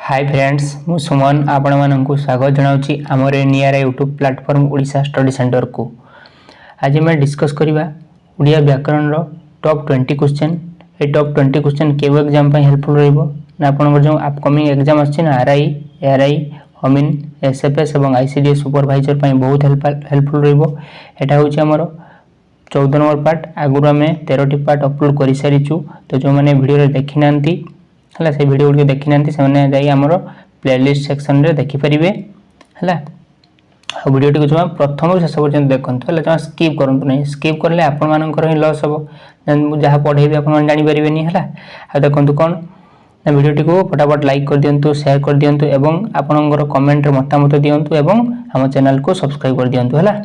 Hi friends मु सुमन आपण मानक स्वागत जनाऊँगी आमर near YouTube platform Odisha study centre को। आज मैं डिस्कस करवा ओडिया व्याकरण टॉप 20 क्वेश्चन। ये टॉप 20 क्वेश्चन केव एग्जाम हेल्पफुल रहा जो upcoming exam are I ARI हमिन SFS और ICDS सुपरवाइजर बहुत हेल्पफुल रहा हूँ आमर 14 नंबर पार्ट। आगुरी आम 13टी पार्ट अपलोड कर सारीचु। तो जो मैंने वीडियो देखी ना है से वीडियो गुड़ी देखी ना से आमर प्लेलिस्ट सेक्शन रे देखिपारे है। वीडियो जो प्रथम शेष पर्यटन देखूँ है स्किप करूँ नहीं। स्किप कले आपर ही लस हम जहाँ पढ़ेबी आप जापर है। आ देखो कौन वीडियो को फटाफट लाइक कर दिंतु, शेयर कर दिंतु एवं आपणकर कमेंट मतामत दिंतु एवं आम चैनल को सब्सक्राइब कर दिंतु है।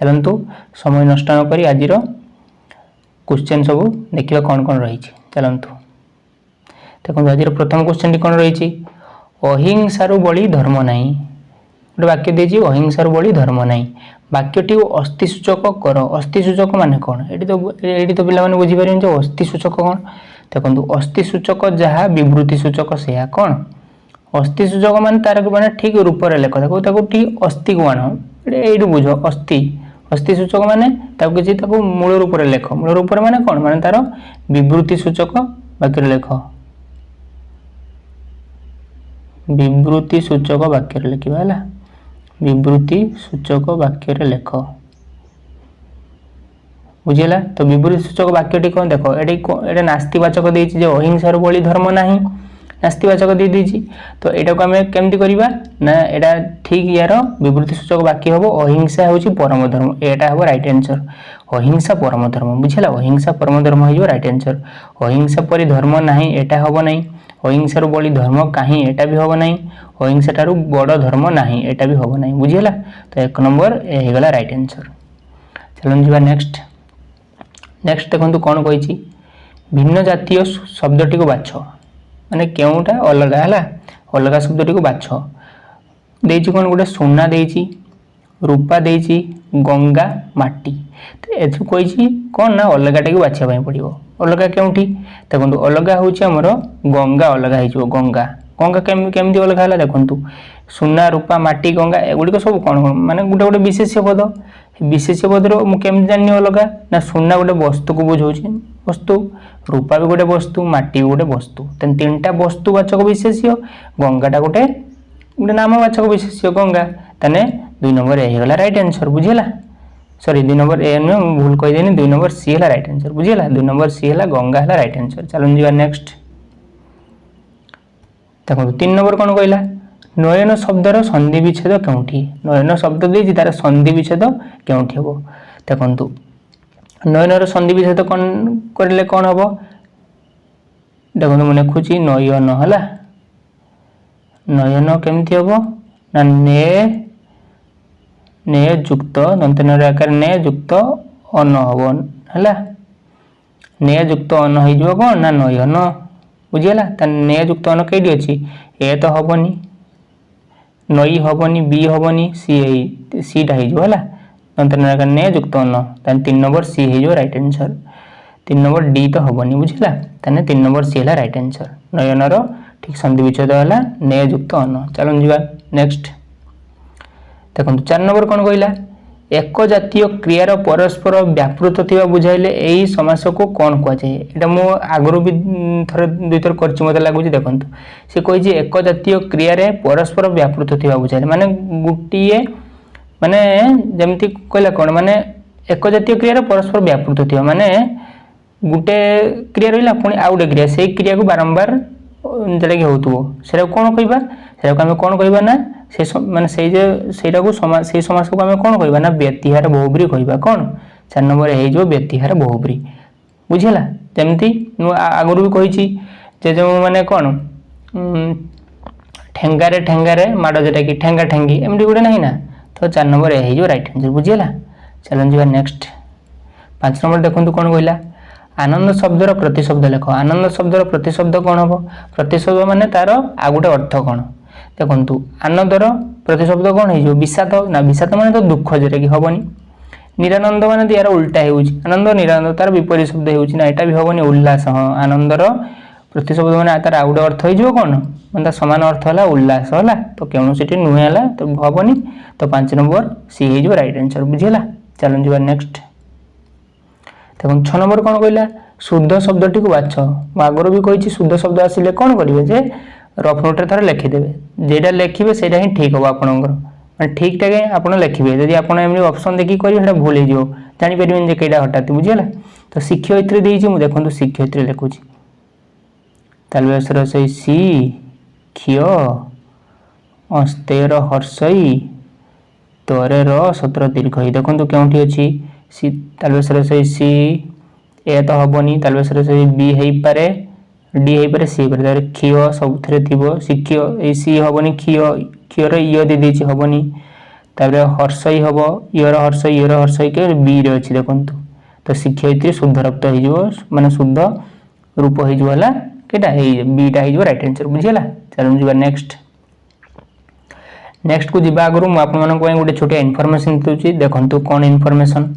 चलतु समय नष्ट न करी आज क्वेश्चन सब देखा कौन कौन रही। चलतु देखो आज प्रथम क्वेश्चन कौन रही। अहिंसारु बड़ी धर्म नहीं। गोटे वाक्य दीजिए अहिंसारु बड़ी धर्म नहीं। वाक्यटी अस्थिसूचक कर। अस्थिसूचक माने कौन ये तो पिला बुझी पारे अस्थिसूचक कौन। देखो अस्थिसूचक जहाँ विवृत्ति सूचक से कौन। अस्थिसूचक मान तार माने ठीक रूप से लेख देखो ठीक अस्थि को आण ये बुझ अस्थि। अस्थिसूचक माने किसी मूल रूप से लेख। मूल रूप माने कौन माने तार विवृत्ति सूचक वाक्य लेख। विवृत्ति सूचक वाक्य लिखा है। विवृत्ति सूचक वाक्य लेख बुझेगा। तो विवृत्ति सूचक वाक्यटी कौन देख ये नास्तिवाचक देती अहिंसार बड़ी धर्म नहीं नास्तिवाचक दे दीजिए। तो यहाँ को आम केमती करवा ना यहाँ ठीक यार विवृत्ति सूचक वाक्य हम अहिंसा हूँ परम धर्म। यहाँ हम राइट आंसर अहिंसा परम धर्म बुझेगा। अहिंसा परम धर्म हो राइट आंसर। अहिंसा परी धर्म नहीं यहाँ हम नहीं। अहिंसार बड़ी धर्म कहीं यहाँ भी हम नहीं। अहिंसा ठारू बड़ धर्म नहीं यहाँ भी हम नहीं बुझेगा। तो 1 नंबर होगा राइट आंसर। चलो जी नेक्स्ट नेक्स्ट देखो कौन कही भिन्न जातीय शब्दटी को बाछ माने क्योंटा अलग है अलग शब्दटी को बाछ देछि कौन गोटे सोना देछि रूपा देछि गंगा माटी। तो ये कही कौन ना अलगाटी को बाछा पड़ो अलग क्योंठी। देखो अलग हूँ आमर गंगा अलग हो गंगा गंगा केमती अलग है देखु सोना रूपा माटी गंगा एगुड़िक सब कौन कौन माने गोटे गोटे विशेष्य पद। विशेष्य पदर मुझे जानी अलग ना सोना गोटे वस्तु को बुझाऊँ वस्तु रूपा भी गोटे वस्तु माटी भी गोटे वस्तु। तेन 3टा वस्तुवाचक विशेष्य गंगाटा गोटे गोटे नामवाचक विशेष्य गंगा। तेने 2 नंबर ए होगा राइट आंसर बुझेगा। सॉरी 2 नंबर ए नुह भूल कहीदेनी 2 नंबर सी है राइट आंसर बुझेगा। 2 नंबर सी है गंगा है राइट आंसर। चलो जी नेक्स्ट देखो 3 नंबर कौन कहला नयन शब्दर संधि विच्छेद क्योंठी। नयन शब्द देती तार संधि विच्छेद क्योंठी हम देखु नयनर संधि विच्छेद कौन करले कौन हम देखो मुझे लिखुची नयन है। नयन केमती हम ना ने ने युक्त दंतन आकार ने युक्त अन हम है। ने युक्त अन हो कौन ना नयन बुझीगला। ने युक्त अन कई अच्छी ए तो हेनी नई हेनी बी हेनी सीटा हो दंतन आकार ने युक्त अन 3 नंबर सी हो राइट आंसर। 3 नंबर डी तो हेनी बुझीगला। 3 नंबर सी है राइट आंसर। नयनर ठीक संधि विच्छेद है ने युक्त अन। चलो जी नेक्स्ट देखो 4 नंबर कौन कहला एक जातीय क्रियार परस्पर व्यापृत थी बुझाइले यही समास को कौन कहुए। यहाँ मु आगु भी थर 2 थर कर मत लगुच देखो सी कही एक जातीय क्रिया परस्पर व्यापृत थी बुझाइले माने गोटे माने जमती कहला कौन माने एक जातीय क्रिया परस्पर व्यापृत थी माने गोटे क्रिया रहा पुणी आउ गोटे क्रिया से क्रिया को बारंबार जोटा कि होता कौन कहवा से आम कौन कहवा ना से माने से समास को आम कौन कहवा ना व्यतिहार बहुब्री कहवा कौन 4 नंबर हो व्यतिहार बहुब्री बुझेगा। जमती आगुरी भी कही जो माने कौन ठेंगारे ठेंगारे माड़ जोटा कि ठेंगा ठेंगी एमती गोटे नहीं ना। तो 4 नंबर हो राइट आंसर बुझेगा। चलो जी नेक्स्ट 5 नंबर देखो कौन कहला आनंद शब्दर प्रतिशब्द लेख। आनंद शब्दर प्रतिशब्द कौन हम प्रतिशब्द माने तार आ गोटे अर्थ कौन देखु आनंदर प्रतिशब्द कौन हो विषाद ना विषाद माने तो दुख जोटा कि हेनी। निरानंद माने यार उल्टा हो आनंद निरानंद तार विपरीत शब्द हो यहाँ भी हेनी उल्लास। हाँ आनंदर प्रतिशब्द माने तार आउ गोटे अर्थ हो कौन मतलब सामान अर्थ है उल्लास है तो कौन सी नुहे है तो हेनी तो 5 नंबर सी हो राइट आंसर बुझीला। चलो जी नेक्स्ट देखो 6 नंबर कौन कहला शुद्ध शब्दटी को बाछ आगर भी कही शुद्ध शब्द आसिले कौन करेंगे जे रफ नोट रे थोड़ा लिखिदेवे जेटा लिखे से ही ठीक हम आपंकर ठीक टे आप लिखे जब आप ऑप्शन देखिए करेंगे भूल हो जापर कईटा हटात बुझीला। तो शिक्षयित्री देखिए देखो शिक्षयित्री लिखुची तालवेसर से सी क्षीय अस्तेर हर्षई तरे सतर दीर्घ देखो क्योंटी अच्छी सी तालवेसर से सी ए तो हेनी तालवेसर से बी हो पारे डी हो पारे सी हो पारे क्षीय सब थी शिक्षय सी हेनी क्षीय क्षीयर इ दे देती हेनी तापर हर्षई हम इर हर्षई के बी रे अच्छी देखो तो शिक्षयित्री शुद्ध रक्त हो माने शुद्ध रूप होगा केटा बीटा हो राइट आंसर बुझीला। चलो जी नेक्स्ट नेक्स्ट को जीवा आगु मुझे गोटे छोटिया इनफॉरमेशन दूसरी देखो कौन इनफॉरमेशन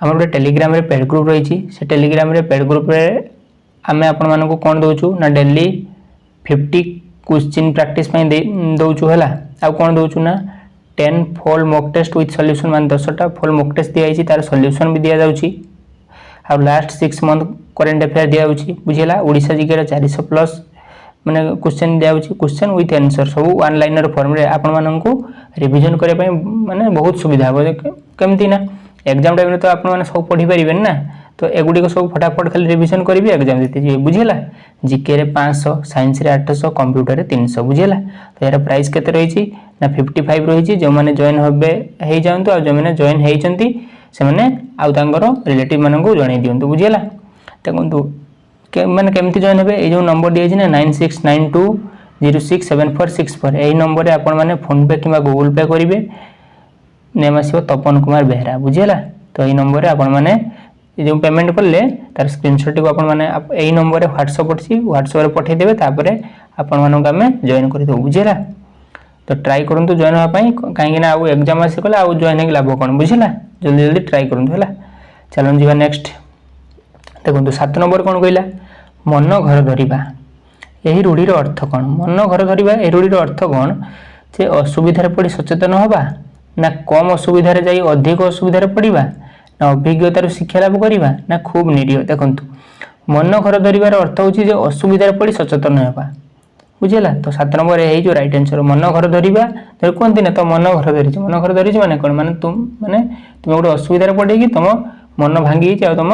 आम गोटे टेलीग्राम रे पेड ग्रुप रही से टेलीग्राम रे पेड ग्रुप रे आम आपण को कौन दौचु ना डेली 50 क्वेश्चन प्रैक्टिस दौचु है आ कौन दौचु ना 10 full mock test with solution मान 10टा फॉल मॉक टेस्ट दिखाई तार सॉल्यूशन भी दि जाऊँगी आ लास्ट 6 मंथ करेन्ट अफेयर दिखाई बुझेगा ओडिशा जीके 400 प्लस माने क्वेश्चन दिखाई क्वेश्चन विथ आंसर सब वन लाइनर फॉर्म रे आपण माननकु रिवीजन करने माने बहुत सुविधा हो केमती ना एग्जाम टाइम तो आप सब पढ़ी पारे ना तो एगुड़ी सब फटाफट खाली रिवीजन करेंगे एग्जाम देते जी बुझेगा जीके रे 500 साइंस रे 800 कंप्यूटर रे 300 बुझेगा। तो यार प्राइस केते रही ना 55 रही जो मैंने जॉइन हे हो जातु आ जो मैंने जॉइन होती से मैंने आउ रिलेटिव मानक जन दिंतु बुझेगा। देखो मैंने केमती जॉइन हे ये नंबर दिखाई ना 9692067464 यही नंबर में आपण मैंने फोन पे कि गूगल पे करेंगे नेम आसो तपन कुमार बेहरा बुझेगा। तो यही नंबर में आपण मैंने जो पेमेंट कले तार स्क्रीनशॉट को आपण मैंने यही नंबर में व्हाट्सअप अच्छी व्हाट्सअप पठेदेवे तापर आपण मानक आम जॉइन करदेव बुझेगा। तो ट्राई करूँ जॉइन होगापाई कहीं आउ एग्जाम आसिकले आउ जॉइन हो लाभ कौन बुझेगा जल्दी जल्दी ट्राई करूँ है। चलो जी नेक्स्ट देखो 7 नंबर कौन कहला मन घर धरिबा यही रूढ़ीर अर्थ कौन मन घर धरिबा यही रूढ़ीर अर्थ कौन जे असुविधार पड़ी सचेतन होबा ना कम असुविधार जाई अधिक असुविधार पड़िबा ना अभिज्ञतार शिक्षा लाभ करिबा ना खूब निरीह। देखो मन घर धरिबार अर्थ होची जे असुविधार पड़ी सचेतन होबा बुझेला। तो 7 नंबर यही जो राइट आंसर मन घर धरिबा कहते ना तो मन घर धरी मन घर धरी माने कौन माने तुम गोटे असुविधार पड़े तुम मन भांगी तुम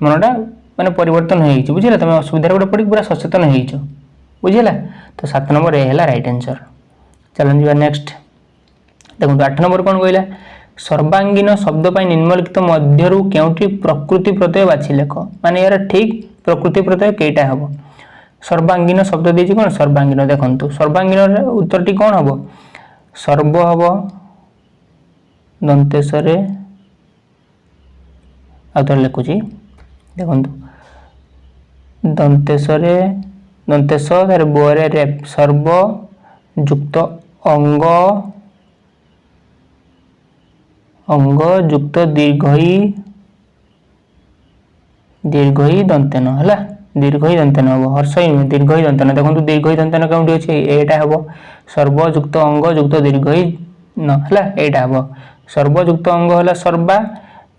मनटा माने परिवर्तन हो बुझेगा तुम असुविधार गोटे पड़ी पूरा सचेतन हो बुझेगा। तो 7 नंबर ये है राइट आंसर। चलो जी नेक्स्ट देखो 8 नंबर कौन कहला सर्वांगीन शब्द निम्नलिखित मध्यरु केउटी प्रकृति प्रत्यय बाछि लेख माने यार ठीक प्रकृति प्रत्यय केटा हम सर्वांगीन शब्द देछि कौन सर्वांगीन देखो सर्वांगीन उत्तरटी कौन हम सर्व हम दंतेश्वरे आउथर लिखुची देखो दंतेश्वरे दंतेश्वर बोरे रेप सर्व युक्त अंग अंग युक्त दीर्घई दंतेन है दीर्घई दंतेन हम हर्षई दीर्घई दंतेन देखो दीर्घई दंतेन कौटी अच्छे एटा हम सर्वयुक्त अंग युक्त दीर्घई न है एटा हम सर्वयुक्त अंग है सर्वा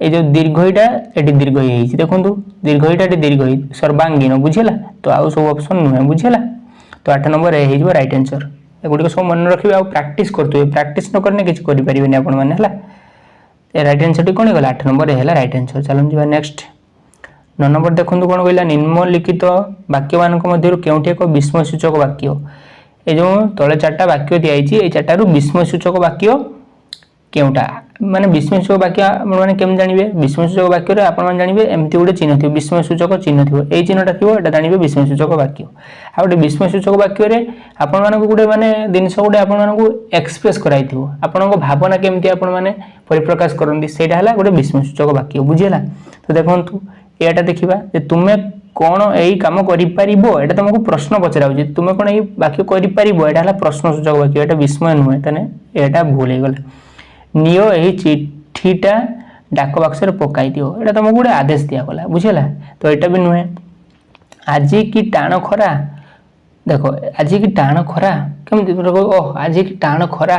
ये जो दीर्घईटा ये दीर्घई देखो दीर्घईटा दीर्घई सर्वांगीन बुझेगा। तो आउ सब ऑप्शन नुहे बुझेगा। तो 8 नंबर ये हो राइट आंसर एगुड़ी सब मन रखिए आ प्रैक्टिस करते प्रैक्टिस न करने किसी करें आपण मैंने राइट आंसर टी कौन गला 8 नंबर है राइट आंसर। चलो जी नेक्स्ट 9 नंबर देखो कौन कहला निम्नलिखित वाक्य मान मध्य केउठी एक विस्मयसूचक वाक्य ये जो तले 4टा वाक्य दिखाई 4टारू विस्मयसूचक वाक्य केउटा माने विस्मयसूचक वाक्य माने केम जानिबे विस्मयसूचक वाक्य रे आपण जानिबे एमती गोटे चिन्ह थी विस्मयसूचक चिन्ह थी ए चिन्हटा थी एटा जानिबे विस्मयसूचक वाक्य आ गोटे विस्मयसूचक वाक्य रे आपण मानको गोटे माने जिनिस गोटे आपण मानको एक्सप्रेस कराई थी आपण भावना केमती आपण माने परिप्रकाश करंदी सेटा हला गोटे विस्मयसूचक वाक्य बुझिला। तो देखंतु एटा देखिबा जे तुमे कौन यही कम कर तुमको प्रश्न पचरा तुम्हें कौन ये वाक्य कर प्रश्नसूचक वाक्य एटा विस्मय नुहे तेने एटा भूल हो गला नियो यही चिठीटा डाक बक्स पकई दियो एटा तुमको गोटे आदेश दिगला बुझेगा। तो यहाँ भी नुहे आज की टाण खरा देख आज की टाण खरा केमती ओह आज की टाण खरा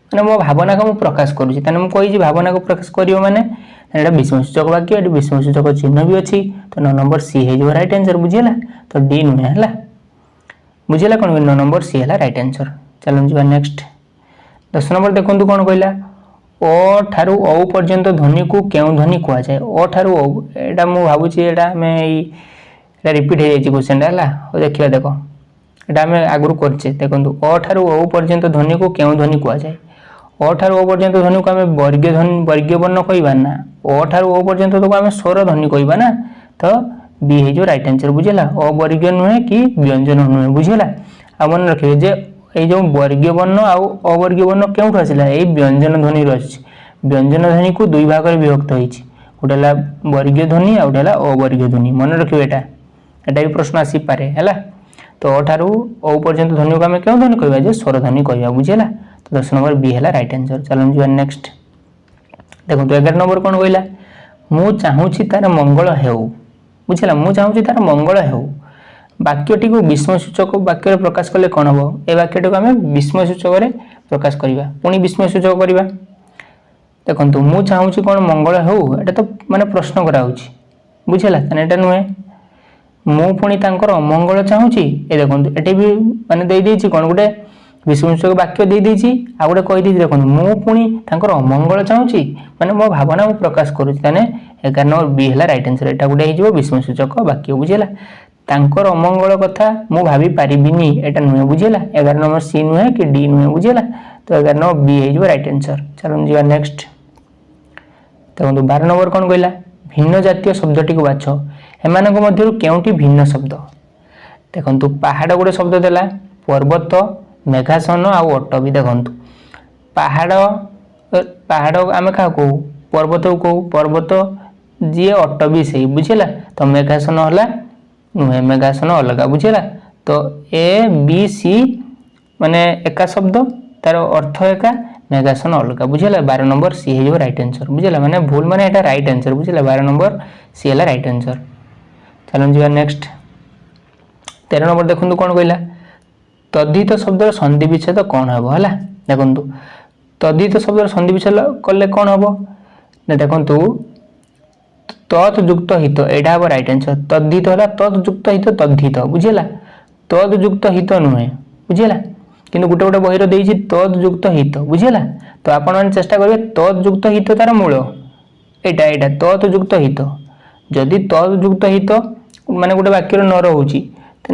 मैंने मो भावना को प्रकाश करुँची मुझे भावना को प्रकाश कर मैंने यहाँ विषमसूचक वाक्य ये विषमसूचक चिन्ह भी अच्छी तो 9 नंबर सी है राइट आंसर बुझीला तो डी नुहे है बुझीला कौन 9 नंबर सी है राइट आंसर। चलो जी नेक्स्ट 10 नंबर देखो कौन कहला ओ ठारू औ पर्यंत ध्वनि को क्यों ध्वनि कह जाए ओ ठारू औ एटा मु भाबुची एटा मैं रिपीट हो जाई क्वेश्चन है देखिए देखो एटा मैं आगु करछे देखो ओ ठारू औ पर्यंत ध्वनि को क्यों ध्वनि कह जाए ओ ठारू ओ पर्यंत ध्वनि को आम वर्गीय वर्ण कहबा ना ओ ठारू ओ पर्यंत तो आम स्वर ध्वनि कहबा ना तो बी है जो राइट आंसर बुझेला अवर्गीय नुहे कि व्यंजन नुहे बुझेला आ मन रखिए जे ये जो वर्गीय वर्ण आउ अवर्गीय वर्ण क्यों आसला ये व्यंजन ध्वनि व्यंजन ध्वनि को दुई भाग में विभक्त होती गोटे वर्गीय ध्वनि आ गोटे अवर्गीय ध्वनि मन रखिए एटा भी प्रश्न आसी पारे है तो अठारू औ पर्यंत ध्वनि को आम क्यों ध्वनि कहबा जे स्वर ध्वनि कहबा बुझेला तो 10 नंबर बी है राइट आंसर। चलो जी नेक्स्ट देखो 11 नंबर कौन कहला मु चाहूची तार मंगल हेउ बुझेला मु चाहूची तार मंगल हेउ वाक्यटी को विस्मयसूचक वाक्य प्रकाश कले कौन हम ए वाक्यटी को आम विस्मयसूचक प्रकाश करवा पुणी विस्मयसूचक करवा देखो मु चाहूची कौन मंगल हो एटा तो माने प्रश्न करा बुझेला एटा नुहे मु पुणी तांकर अमंगल चाहूची ए देखो एटी भी माने दे देछि कौन गोटे विस्मयसूचक वाक्य दे देछि आ गोटे कहि देछि देखो मु पुणी तांकर अमंगल चाहूची माने मो भावना मु प्रकाश करूछि ताने 11 नंबर बी है राइट आंसर एटा गोटे हिजो विस्मयसूचक वाक्य बुझेला तांकर अमंगल कथा मु भाभी पारिबिनी एटा नुहे बुझेला 11 नंबर सी नुहे कि डी नुहे बुझेला तो 11 नंबर बी है जो राइट आंसर। चलो जी नेक्स्ट देखो 12 नंबर कौन कहला भिन्न जातीय शब्दटी को बाछ एमानक मध्यरु केउटी भिन्न शब्द देखो पहाड़ गोटे शब्द देला पर्वत मेघासन आउ अट भी देखो पहाड़ पहाड़ आम क्या कहू पर्वत को कहू पर्वत जी अट भी सही बुझेला तो मेघासन है नुहे मेघासन अलग बुझेला तो ए बी सी माने एका शब्द तार अर्थ एका मेघासन अलग बुझेला 12 नंबर सी है राइट आंसर बुझेला माने भूल माने एटा राइट आंसर बुझेला 12 नंबर सी है राइट आंसर। चलो जी नेक्स्ट 13 नंबर देखो कौन कहला तद्धित शब्दर संधि विच्छेद कौन हम है देखु तद्धित शब्दर संधि विच्छेद कले कौन हम ना देखु तत्युक्त हित एटा हम राइट आंसर तद्धित है तत्युक्त हित तद्धित बुझेला तद्युक्त हित नुहे बुझेला किंतु गोटे गोटे बही रही तद्युक्त हित बुझेला तो आपण मैंने चेष्टा करेंगे तद्युक्त हित तार मूल एटा एटा तद्युक्त हित जदि तद्युक्त हित माने गोटे वाक्य न रोचे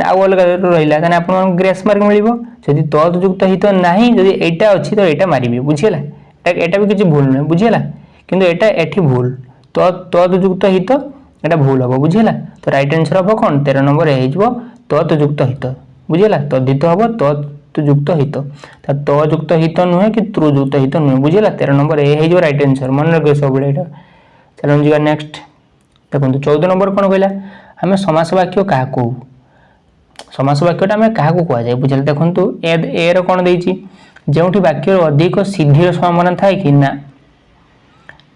आउ अलग रहा आप ग्रेस मार्क मिल जदि तद्युक्त हित ना जदि एटा अच्छी तो एटा मारे बुझेला एटा भी किसी भूल नुहे बुझेला किंतु एटा एठी भूल तद्युक्त हित एटा भूल हम बुझेला तो राइट आंसर हम कौन 13 नंबर हो तद्युक्त हित बुझेला तद्धित हम तद्युक्त हित तयुक्त हित नुहे कि त्रुयुक्त हित नुहे बुझेला 13 नंबर हो राइट आंसर मन रखिए सब एटा। चलो जी नेक्स्ट देखो 14 नंबर कौन कहला आम समास वाक्य क्या कहू समास वाक्यटा आम क्या कह जाए बुझे देखो ए कौन देती जो वाक्य अधिक सिद्धिर संभावना थाए कि ना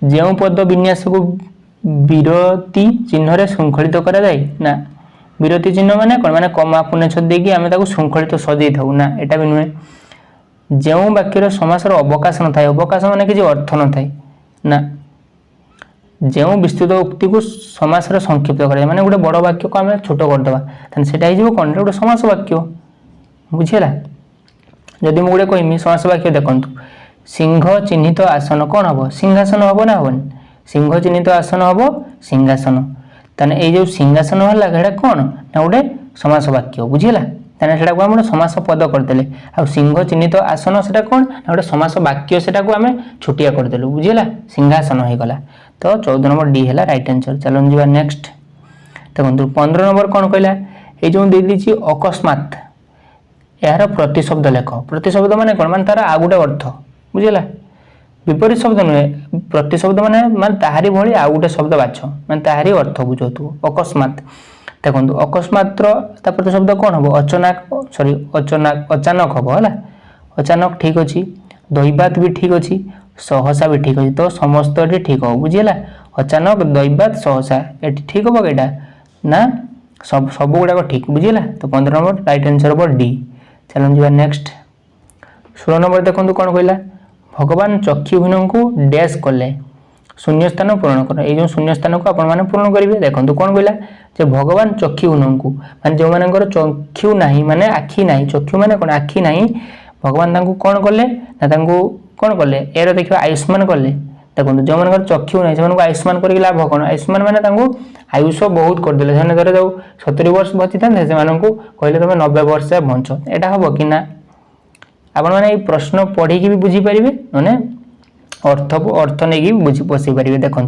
जो पद विन्यास को विरति चिन्ह श्रृंखलित करा जाए ना विरति चिन्ह माने कौन माने कमा पुण्यछ देकी आम श्रृंखलित सजई था ना एटा भी नुहे जो वाक्यर समासर अवकाश न थाए अवकाश माने किसी अर्थ न थाए ना जो विस्तृत उक्ति को समास संक्षिप्त कर माने गोटे बड़ वाक्य को आम छोट करदे से कौन गोटे समास वाक्य बुझेला जदि मुझे कहमी समास वाक्य देखु सिंह चिन्हित आसन कौन हम सिंहासन हम ना हेन सिंह चिन्हित आसन हम सिंहासन ताने ये जो सिंहासन है कौन ना गोटे समास वाक्य बुझेला ताने सेटा को हम समास पद करदे आ सिंह चिन्हित आसन से कौन ना गोटे समास वाक्य से आम छुटिया करदेलु बुझेला सिंहासन हो गला तो 14 नंबर डी है राइट आंसर। चलो जी नेक्स्ट देखो 15 नंबर कौन कहला ये जो दे दी अकस्मात यार प्रतिशब्द लेख प्रतिशब्द माने कौन माने तार आ गोटे अर्थ बुझेला विपरीत शब्द नुहे प्रतिशब्द माने ताहारी भली आ गोटे शब्द बाछ माने ताहारी अर्थ बुझतु अकस्मात देखो अकस्मात प्रतिशब्द कौन हम अचानक सॉरी अचानक हम है अचानक ठीक अच्छी दैबात भी ठीक अच्छी सहसा भी ठीक अच्छे तो समस्त ठीक हो बुझेला अचानक दैबात सहसा ये ठीक हम कईटा ना सब गुड़ाक ठीक बुझीला। तो 15 नंबर राइट आंसर हम डी। चलो जी नेक्स्ट 16 नंबर देखो कौन कहला भगवान चक्षुहीन को डैश कले शून्य स्थान पूरण कर। ये शून्य स्थान को आपण पूरण करेंगे। देखो कौन कहला जे भगवान चक्षुहीन को मान जो मान चक्षु ना माने आखि ना चक्षु माने कौन आखि ना भगवान कौन कले ना कौन कले यार देखिए आयुष्मान कले। देखो जो मान चक्षु ना से आयुष्मान कर लाभ कौन आयुष्मान माने आयुष बहुत करदे से धर जो 70 वर्ष बची था से कहले तुम 90 वर्ष बंच यहाँ हम कि ना आपण मैंने प्रश्न पढ़ी भी बुझीपारे मैंने अर्थ नहीं बुझी बसई पारे। देखो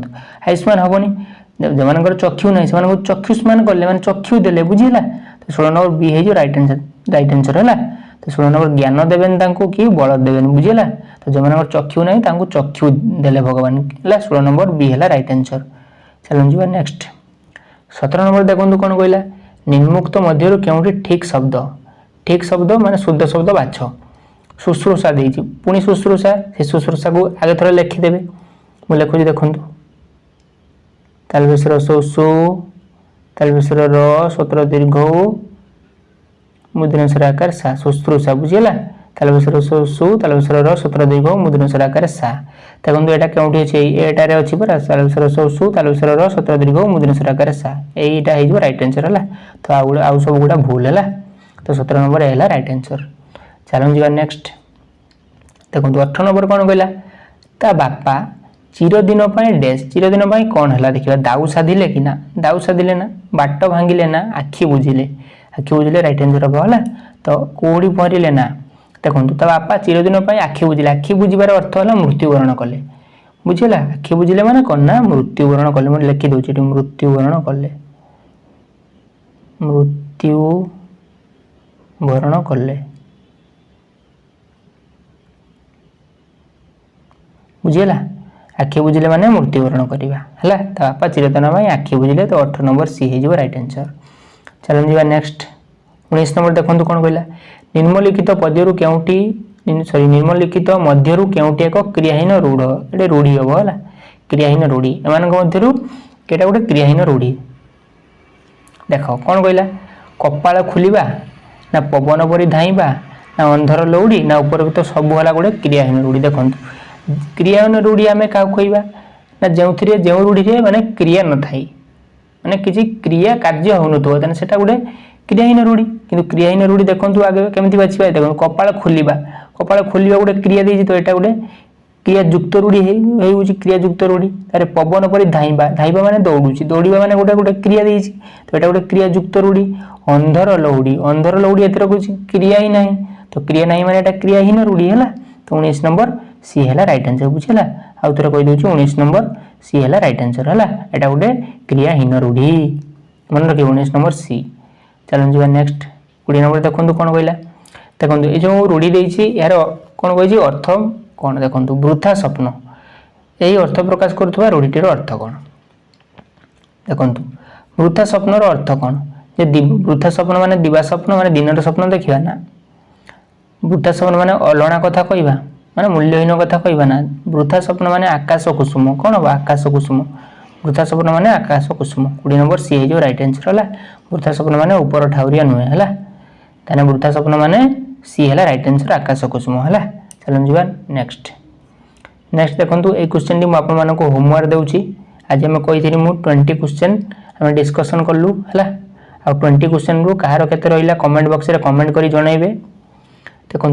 आयुष्मान हेनी जो मान चक्षु ना से चक्षुष्मान कले मैंने चक्षु देले बुझीला। तो 16 नंबर बी है राइट आंसर है। तो 16 नंबर ज्ञान देवेन कि बल देवेन बुझीला। तो जो मान चक्षु ना चक्षु देले भगवान है 16 नंबर बी है राइट आंसर। चलो जी नेक्स्ट 17 नंबर देखो कौन कहला निम्मुक्त मध्य क्योंकि ठीक शब्द माने शुद्ध शब्द बाछ शुश्रूषा देती पुणी शुश्रूषा से शुश्रूषा को आगे थोड़ा लिखिदेवे मुझे लिखुची देखु तालबेसर शोषु तालबेसर र स्वतर दीर्घ मुद्रणस्वर आकार सा शुश्रूषा बुझीला। तालबेसर शोषु तालबेसर र स्वतर दीर्घ मुद्रणस्वर आकार सा देखो यहाँ क्योंकि अच्छे एटारे अच्छी परा तालबेसर शोषु तालबेसर र स्वतर दीर्घ मुद्रणस्वर आकार सा यहीटा हो राइट आंसर है। तो आउ सब गुड़ा भूल है। तो 17 नंबर है राइट आंसर। चलो जी नेक्स्ट देखो 18 नंबर कौन कहला ता बापा चिरदिन डैश चिरदिन कौन है देखिए दाऊ साधिले कि ना दाऊ साधिले ना बाट भांगिले ना आखि बुझिले राइट आंसर हम है। तो कौड़ी पहरिले ना देखो ता बापा चिरदिन आखि बुझिले आखि बुझार अर्थ है मृत्युवरण कले बुझेगा। आखि बुझिले माने कौन ना मृत्युवरण कले मुझे लिखि दूसरी मृत्युवरण कले मृत्युवरण कले बुझीला। आखि बुझिले माने मृत्युवरण करवा है। तो बापा चिरदिन आखि बुझिले तो 18 नंबर सी हो राइट आंसर। चलो जी नेक्स्ट 19 नंबर देखो कौन कहला निम्नलिखित पद्यरू केउटी सॉरी निम्नलिखित मध्यरू केउटी एक क्रियाहीन रूढ़ ये रूढ़ी हम है क्रियाहीन रूढ़ी एम मध्यरू केटा गोटे क्रियाहीन रूढ़ी। देख कौन कहला कपाल खुलिबा ना पवन परी धाइबा ना अंधर लौड़ी ना उपरोक्त सब है गोटे क्रियाहीन रूढ़ी। देखो क्रियाहीन रूढ़ी आम क्या कहवा ना जो रूढ़ी माने क्रिया न थाई माने किसी क्रिया कार्य हो से गोटे क्रियाहीन रूढ़ी। किंतु क्रियाहीन रूढ़ी देखो आगे केमी बाछा देखो कपाल खोलिबा गोटे क्रिया देती तो यहाँ गोटे क्रियायुक्त रूढ़ी हो क्रियायुक्त रूढ़ी। तारे पवन परी धाइबा माने दौड़ुची दौड़ा माने गोटे गोटे क्रिया देती तो यहाँ गोटे क्रियायुक्त रूढ़ी। अंधर लौड़ी एत रखुची क्रिया ही ना तो क्रिया ना माने क्रियाहीन रूढ़ी है। तो 19 नंबर सी है राइट आंसर बुझेगा। आउ थे कहीदे 19 नंबर सी है राइट आंसर है। यहाँ गोटे क्रियाहीन रूढ़ी मन रखिए 19 नंबर सी। चलो जी नेक्स्ट 20 नंबर देखो कौन कहला देखो ये जो रूढ़ी देती यार कौन कही अर्थ कौन देखो वृथा स्वप्न यही अर्थ प्रकाश करुवा रूढ़ीटीर अर्थ कौन देखो वृथा स्वप्नर अर्थ कौन जे वृथा स्वप्न माने दिवा स्वप्न माने दिन स्वप्न देखा ना वृथा स्वप्न माने अलणा कथा कहवा माने मूल्यहीन कथा कहवा ना। वृथा स्वप्न माने आकाश कुसुम कौन हम आकाश कुसुम वृथा स्वप्न माने आकाश कुसुम 20 नंबर सी हो राइट आंसर है। वृथा स्वप्न माने ऊपर ठाउरिया नुहे है ताने वृथा स्वप्न माने सी है राइट आंसर आकाश कुसुम है। चलो जी नेक्स्ट देखो ये क्वेश्चन टी मुझे होमवर्क दूसरी आज आम कही 20 क्वेश्चन आम डिस्कसन कलु है। आ 20 क्वेश्चन रु कहार केते रहिला कमेंट बॉक्स रे कमेंट करी जणाइबे। देखो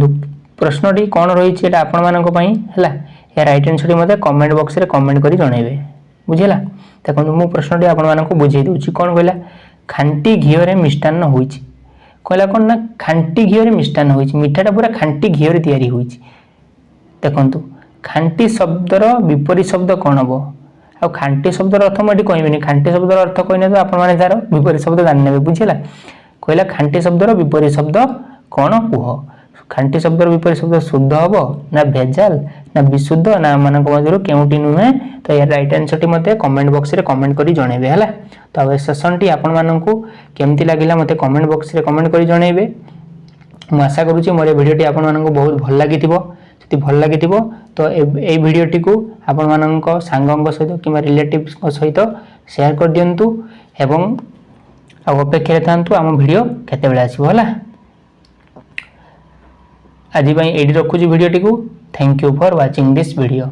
प्रश्नटी कौन रही आपण मानक पई है या राइट आंसर मते कमेंट बॉक्स रे कमेंट करी जणाइबे बुझेला। देखो मु प्रश्नटी आपण मानक बुझे दूची कौन कहला खांटी घी रे मिष्टान्न होईची कहला कौन ना खांटी घी रे मिष्टान्न होईची मिठाटा पूरा खांटी घी रे तैयारी होईची। देखो खांटी शब्दर विपरीत शब्द कौन हम आ खांटी शब्दर अर्थ मुझे कहबी खांटी शब्दर अर्थ कहने तो आपण तार विपरीत शब्द जाने बुझेगा। कहला खांटी शब्दर विपरीत शब्द कौन कुह खांटी शब्दर विपरीत शब्द शुद्ध हम ना भेजाल ना विशुद्ध ना मान मध्य केउटी नुहे। तो यार राइट आंसर टी मते कमेंट बॉक्स रे कमेंट करी जणाइबे है। तो ए सेशन टी आपण मानकू केमती लागिला मते कमेंट बॉक्स रे कमेंट करी जणाइबे। मु आशा करूची मोर वीडियोटी आपण मानकू बहुत भल लागिथिबो यदि भल लगी तो ये भिडटी को आपण मानक सांगों सहित कि रिलेटिव्स सहित शेयर कर दिंतु एवं ଆଉ ଅପେକ୍ଷାରେ ଥାନ୍ତୁ ଆମ ଭିଡ଼ିଓ କେତେବେଳେ ଆସିବ ହେଲା। ଆଜି ପାଇଁ ଏଇଠି ରଖୁଛି ଭିଡ଼ିଓଟିକୁ। Thank you for watching this video.